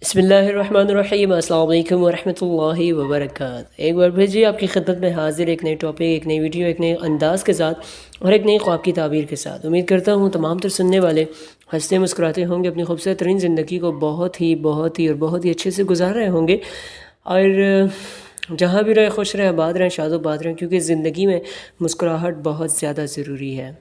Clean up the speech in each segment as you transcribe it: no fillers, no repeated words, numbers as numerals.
बिस्मिल्लाहिर्रहमानिर्रहीम। अस्सलाम वालेकुम वरहमतुल्लाहि वबरकातुहू। एक बार फिर जी आपकी खिदमत में हाजिर, एक नई टॉपिक, एक नई वीडियो, एक नए अंदाज़ के साथ और एक नई ख्वाब की ताबीर के साथ। उम्मीद करता हूँ तमाम तर सुनने वाले हंसते मुस्कुराते होंगे, अपनी खूबसूरत तरीन ज़िंदगी को बहुत ही अच्छे से गुजार रहे होंगे और जहाँ भी रहे खुश रहें, आबाद रहें, शादोबाद रहें, क्योंकि ज़िंदगी में मुस्कुराहट बहुत ज़्यादा ज़रूरी है।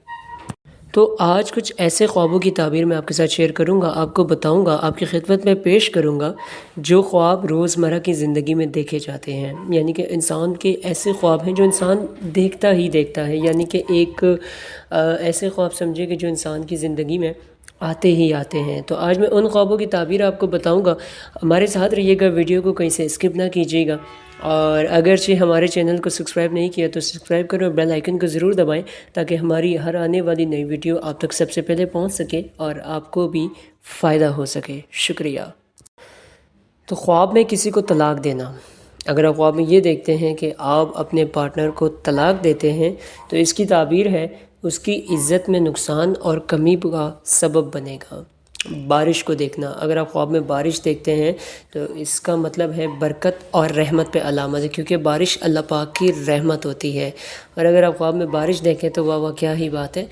तो आज कुछ ऐसे ख्वाबों की ताबीर मैं आपके साथ शेयर करूंगा, आपको बताऊंगा, आपकी खिदमत में पेश करूंगा जो ख्वाब रोज़मर्रा की ज़िंदगी में देखे जाते हैं। यानी कि इंसान के ऐसे ख्वाब हैं जो इंसान देखता ही देखता है, यानी कि एक ऐसे ख्वाब समझे कि जो इंसान की ज़िंदगी में आते ही आते हैं। तो आज मैं उन ख्वाबों की ताबीर आपको बताऊंगा। हमारे साथ रहिएगा, वीडियो को कहीं से स्किप ना कीजिएगा। और अगरचे हमारे चैनल को सब्सक्राइब नहीं किया तो सब्सक्राइब करें और बेल आइकन को ज़रूर दबाएं ताकि हमारी हर आने वाली नई वीडियो आप तक सबसे पहले पहुंच सके और आपको भी फ़ायदा हो सके। शुक्रिया। तो ख्वाब में किसी को तलाक देना। अगर आप ख्वाब में ये देखते हैं कि आप अपने पार्टनर को तलाक देते हैं तो इसकी ताबीर है उसकी इज़्ज़त में नुकसान और कमी का सबब बनेगा। बारिश को देखना। अगर आप ख्वाब में बारिश देखते हैं तो इसका मतलब है बरकत और रहमत पे अलामत है, क्योंकि बारिश अल्लाह पाक की रहमत होती है। और अगर आप ख्वाब में बारिश देखें तो वाह वाह क्या ही बात है।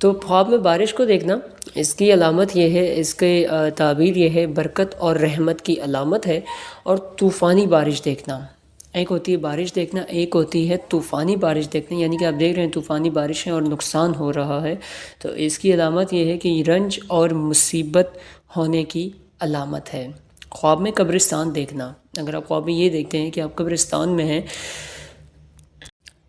तो ख्वाब में बारिश को देखना, इसकी अलामत ये है, इसके ताबीर ये है, बरकत और रहमत की अलामत है। और तूफ़ानी बारिश देखना, एक होती है बारिश देखना, एक होती है तूफ़ानी बारिश देखना। यानी कि आप देख रहे हैं तूफ़ानी बारिश है और नुकसान हो रहा है, तो इसकी अलामत ये है कि रंज और मुसीबत होने की अलामत है। ख्वाब में कब्रिस्तान देखना। अगर आप ख्वाब में ये देखते हैं कि आप कब्रिस्तान में हैं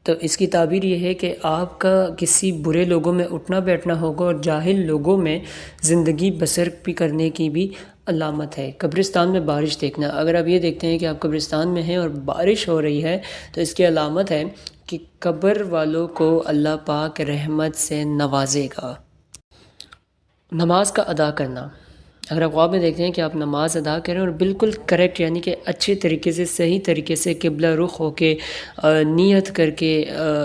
तो इसकी ताबीर ये है कि आपका किसी बुरे लोगों में उठना बैठना होगा और जाहिल लोगों में ज़िंदगी बसर भी करने की भी अलामत है। कब्रिस्तान में बारिश देखना। अगर आप ये देखते हैं कि आप कब्रिस्तान में हैं और बारिश हो रही है तो इसकी अलामत है कि कब्र वालों को अल्लाह पाक रहमत से नवाजेगा। नमाज का अदा करना। अगर आप ख्वाब में देखते हैं कि आप नमाज़ अदा करें और बिल्कुल करेक्ट यानी कि अच्छे तरीके से, सही तरीके से किबला रुख होके नियत करके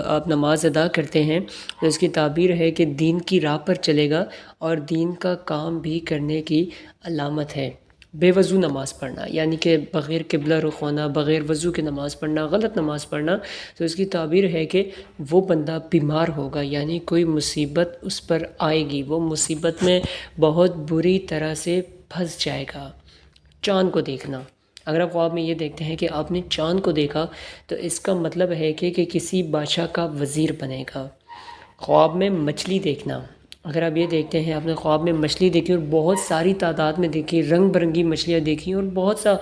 आप नमाज़ अदा करते हैं तो इसकी ताबीर है कि दीन की राह पर चलेगा और दीन का काम भी करने की अलामत है। बेवज़ू नमाज़ पढ़ना, यानी कि बग़ैर किबला रुख होना, बग़ैर वज़ू के नमाज़ पढ़ना, गलत नमाज़ पढ़ना, तो इसकी ताबीर है कि वो बंदा बीमार होगा, यानी कोई मुसीबत उस पर आएगी, वो मुसीबत में बहुत बुरी तरह से फंस जाएगा। चाँद को देखना। अगर आप ख्वाब में ये देखते हैं कि आपने चाँद को देखा तो इसका मतलब है कि किसी बादशाह का वज़ीर बनेगा। ख्वाब में मछली देखना। अगर आप ये देखते हैं आपने ख्वाब में मछली देखी और बहुत सारी तादाद में देखी, रंग बिरंगी मछलियाँ देखी और बहुत सा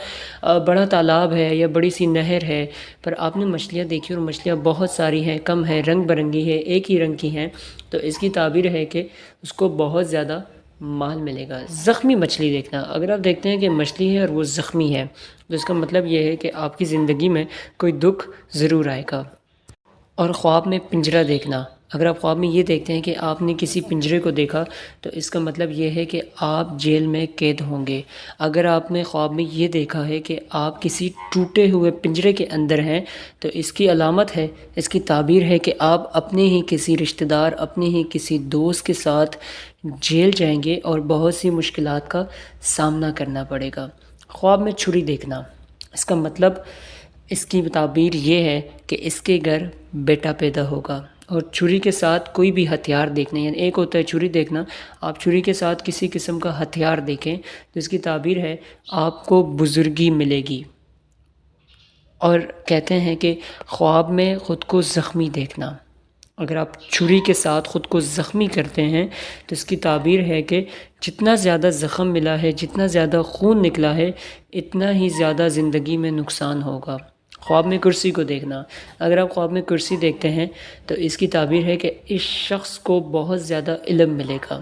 बड़ा तालाब है या बड़ी सी नहर है, पर आपने मछलियाँ देखी और मछलियाँ बहुत सारी हैं, कम हैं, रंग बिरंगी है, एक ही रंग की हैं, तो इसकी ताबीर है कि उसको बहुत ज़्यादा माल मिलेगा। ज़ख्मी मछली देखना। अगर आप देखते हैं कि मछली है और वो ज़ख्मी है तो इसका मतलब ये है कि आपकी ज़िंदगी में कोई दुख ज़रूर आएगा। और ख्वाब में पिंजरा देखना। अगर आप ख्वाब में ये देखते हैं कि आपने किसी पिंजरे को देखा तो इसका मतलब ये है कि आप जेल में कैद होंगे। अगर आपने ख्वाब में ये देखा है कि आप किसी टूटे हुए पिंजरे के अंदर हैं तो इसकी अलामत है, इसकी ताबीर है कि आप अपने ही किसी रिश्तेदार, अपने ही किसी दोस्त के साथ जेल जाएंगे और बहुत सी मुश्किलात का सामना करना पड़ेगा। ख्वाब में छुरी देखना, इसका मतलब, इसकी ताबीर ये है कि इसके घर बेटा पैदा होगा। और छुरी के साथ कोई भी हथियार देखना, यानी एक होता है छुरी देखना, आप छुरी के साथ किसी किस्म का हथियार देखें तो इसकी ताबीर है आपको बुज़ुर्गी मिलेगी। और कहते हैं कि ख्वाब में ख़ुद को ज़ख्मी देखना। अगर आप छुरी के साथ ख़ुद को ज़ख्मी करते हैं तो इसकी ताबीर है कि जितना ज़्यादा ज़ख़म मिला है, जितना ज़्यादा खून निकला है, इतना ही ज़्यादा ज़िंदगी में नुकसान होगा। ख्वाब में कुर्सी को देखना। अगर आप ख्वाब में कुर्सी देखते हैं तो इसकी ताबीर है कि इस शख्स को बहुत ज़्यादा इल्म मिलेगा।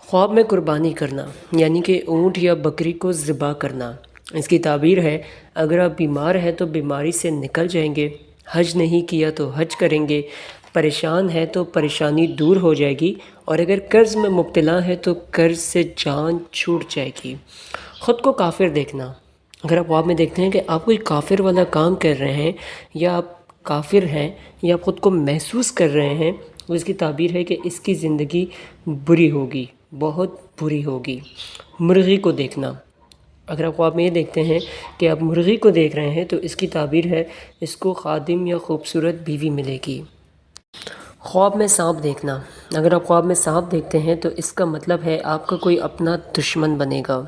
ख्वाब में कुर्बानी करना, यानी कि ऊँट या बकरी को ज़िबा करना। इसकी ताबीर है अगर आप बीमार हैं तो बीमारी से निकल जाएंगे, हज नहीं किया तो हज करेंगे, परेशान है तो परेशानी दूर हो जाएगी, और अगर कर्ज़ में मुब्तला है तो कर्ज़ से जान छूट जाएगी। ख़ुद को काफिर देखना। अगर आप ख्वाब में देखते हैं कि आप कोई काफिर वाला काम कर रहे हैं या आप काफिर हैं या आप ख़ुद को महसूस कर रहे हैं तो इसकी ताबीर है कि इसकी ज़िंदगी बुरी होगी, बहुत बुरी होगी। मुर्गी को देखना। اگر آپ خواب میں یہ دیکھتے ہیں کہ آپ مرغی کو دیکھ رہے ہیں تو اس کی تعبیر ہے اس کو خادم یا خوبصورت بیوی ملے گی۔ خواب میں سانپ دیکھنا، اگر آپ خواب میں سانپ دیکھتے ہیں تو اس کا مطلب ہے آپ کا کوئی اپنا دشمن بنے گا۔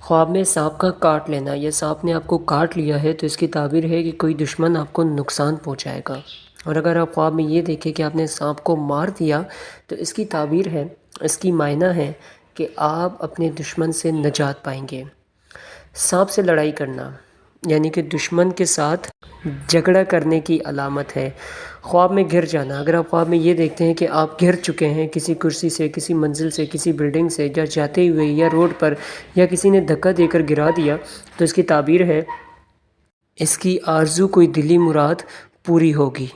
خواب میں سانپ کا کاٹ لینا یا سانپ نے آپ کو کاٹ لیا ہے تو اس کی تعبیر ہے کہ کوئی دشمن آپ کو نقصان پہنچائے گا۔ اور اگر آپ خواب میں یہ دیکھیں کہ آپ نے سانپ کو مار دیا تو اس کی تعبیر ہے، اس کی معنی ہے کہ آپ اپنے دشمن سے نجات پائیں گے۔ سانپ سے لڑائی کرنا یعنی کہ دشمن کے ساتھ جھگڑا کرنے کی علامت ہے۔ خواب میں گر جانا، اگر آپ خواب میں یہ دیکھتے ہیں کہ آپ گر چکے ہیں کسی کرسی سے، کسی منزل سے، کسی بلڈنگ سے، یا جاتے ہوئے یا روڈ پر یا کسی نے دھکا دے کر گرا دیا تو اس کی تعبیر ہے اس کی آرزو کوئی دلی مراد پوری ہوگی۔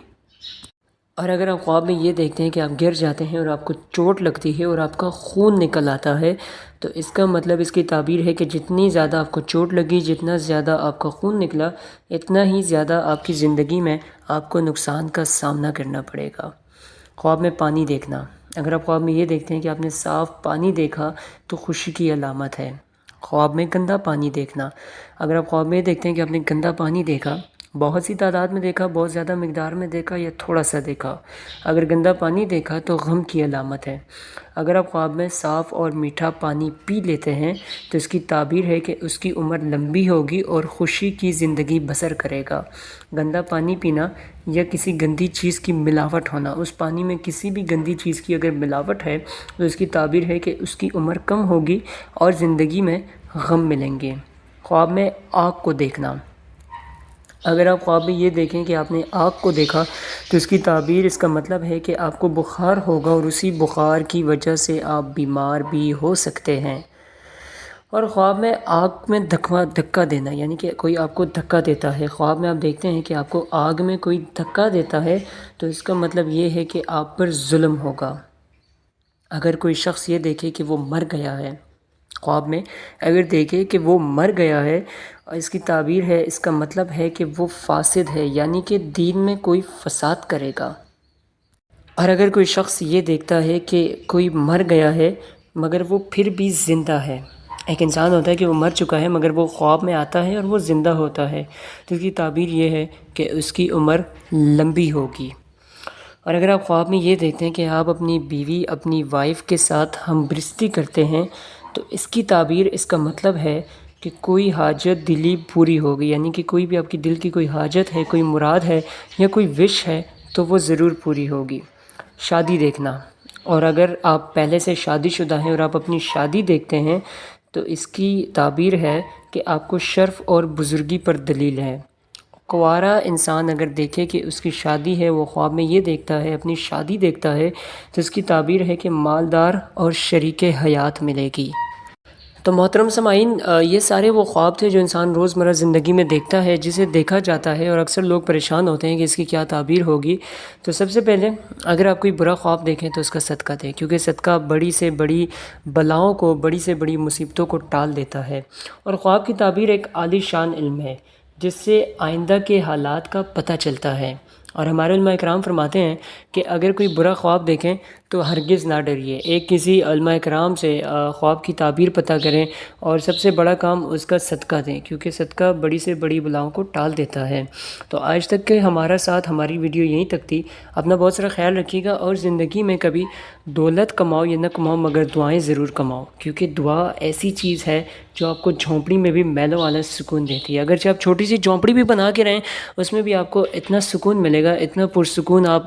اور اگر آپ خواب میں یہ دیکھتے ہیں کہ آپ گر جاتے ہیں اور آپ کو چوٹ لگتی ہے اور آپ کا خون نکل آتا ہے تو اس کا مطلب، اس کی تعبیر ہے کہ جتنی زیادہ آپ کو چوٹ لگی، جتنا زیادہ آپ کا خون نکلا، اتنا ہی زیادہ آپ کی زندگی میں آپ کو نقصان کا سامنا کرنا پڑے گا۔ خواب میں پانی دیکھنا، اگر آپ خواب میں یہ دیکھتے ہیں کہ آپ نے صاف پانی دیکھا تو خوشی کی علامت ہے۔ خواب میں گندا پانی دیکھنا، اگر آپ خواب میں یہ دیکھتے ہیں کہ آپ نے گندا پانی دیکھا، بہت سی تعداد میں دیکھا، بہت زیادہ مقدار میں دیکھا یا تھوڑا سا دیکھا، اگر گندا پانی دیکھا تو غم کی علامت ہے۔ اگر آپ خواب میں صاف اور میٹھا پانی پی لیتے ہیں تو اس کی تعبیر ہے کہ اس کی عمر لمبی ہوگی اور خوشی کی زندگی بسر کرے گا۔ گندا پانی پینا یا کسی گندی چیز کی ملاوٹ ہونا، اس پانی میں کسی بھی گندی چیز کی اگر ملاوٹ ہے تو اس کی تعبیر ہے کہ اس کی عمر کم ہوگی اور زندگی میں غم ملیں گے۔ خواب میں آگ کو دیکھنا، اگر آپ خواب میں یہ دیکھیں کہ آپ نے آگ کو دیکھا تو اس کی تعبیر، اس کا مطلب ہے کہ آپ کو بخار ہوگا اور اسی بخار کی وجہ سے آپ بیمار بھی ہو سکتے ہیں۔ اور خواب میں آگ میں دھکا دینا یعنی کہ کوئی آپ کو دھکا دیتا ہے، خواب میں آپ دیکھتے ہیں کہ آپ کو آگ میں کوئی دھکا دیتا ہے تو اس کا مطلب یہ ہے کہ آپ پر ظلم ہوگا۔ اگر کوئی شخص یہ دیکھے کہ وہ مر گیا ہے، خواب میں اگر دیکھے کہ وہ مر گیا ہے، اس کی تعبیر ہے، اس کا مطلب ہے کہ وہ فاسد ہے یعنی کہ دین میں کوئی فساد کرے گا۔ اور اگر کوئی شخص یہ دیکھتا ہے کہ کوئی مر گیا ہے مگر وہ پھر بھی زندہ ہے، ایک انسان ہوتا ہے کہ وہ مر چکا ہے مگر وہ خواب میں آتا ہے اور وہ زندہ ہوتا ہے، تو اس کی تعبیر یہ ہے کہ اس کی عمر لمبی ہوگی۔ اور اگر آپ خواب میں یہ دیکھتے ہیں کہ آپ اپنی بیوی، اپنی وائف کے ساتھ ہم برستی کرتے ہیں تو اس کی تعبیر، اس کا مطلب ہے کہ کوئی حاجت دلی پوری ہوگی، یعنی کہ کوئی بھی آپ کی دل کی کوئی حاجت ہے، کوئی مراد ہے یا کوئی وش ہے تو وہ ضرور پوری ہوگی۔ شادی دیکھنا، اور اگر آپ پہلے سے شادی شدہ ہیں اور آپ اپنی شادی دیکھتے ہیں تو اس کی تعبیر ہے کہ آپ کو شرف اور بزرگی پر دلیل ہے۔ کنوارا انسان اگر دیکھے کہ اس کی شادی ہے، وہ خواب میں یہ دیکھتا ہے، اپنی شادی دیکھتا ہے تو اس کی تعبیر ہے کہ مالدار اور شریک حیات ملے گی۔ تو محترم سامعین، یہ سارے وہ خواب تھے جو انسان روزمرہ زندگی میں دیکھتا ہے، جسے دیکھا جاتا ہے، اور اکثر لوگ پریشان ہوتے ہیں کہ اس کی کیا تعبیر ہوگی۔ تو سب سے پہلے اگر آپ کوئی برا خواب دیکھیں تو اس کا صدقہ دیں، کیونکہ صدقہ بڑی سے بڑی بلاؤں کو، بڑی سے بڑی مصیبتوں کو ٹال دیتا ہے۔ اور خواب کی تعبیر ایک عالی شان علم ہے جس سے آئندہ کے حالات کا پتہ چلتا ہے۔ اور ہمارے علماء اکرام فرماتے ہیں کہ اگر کوئی برا خواب دیکھیں تو ہرگز نہ ڈریے، ایک کسی علماء اکرام سے خواب کی تعبیر پتہ کریں، اور سب سے بڑا کام اس کا صدقہ دیں، کیونکہ صدقہ بڑی سے بڑی بلاؤں کو ٹال دیتا ہے۔ تو آج تک کے ہمارا ساتھ، ہماری ویڈیو یہیں تک تھی۔ اپنا بہت سارا خیال رکھیے گا، اور زندگی میں کبھی دولت کماؤ یا نہ کماؤ مگر دعائیں ضرور کماؤ، کیونکہ دعا ایسی چیز ہے جو آپ کو جھونپڑی میں بھی میلوں والا سکون دیتی ہے۔ اگرچہ آپ چھوٹی سی جھونپڑی بھی بنا کے رہیں، اس میں بھی آپ کو اتنا سکون ملے گا، اتنا پرسکون آپ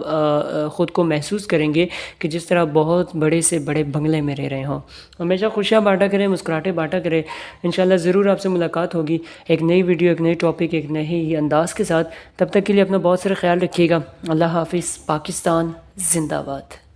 خود کو محسوس کریں گے کہ جس طرح بہت بڑے سے بڑے بنگلے میں رہ رہے ہوں۔ ہمیشہ خوشیاں بانٹا کریں، مسکراہٹیں بانٹا کریں۔ انشاءاللہ ضرور آپ سے ملاقات ہوگی ایک نئی ویڈیو، ایک نئی ٹاپک، ایک نئے ہی انداز کے ساتھ۔ تب تک کے لیے اپنا بہت سارا خیال رکھیے گا۔ اللہ حافظ۔ پاکستان زندہ باد۔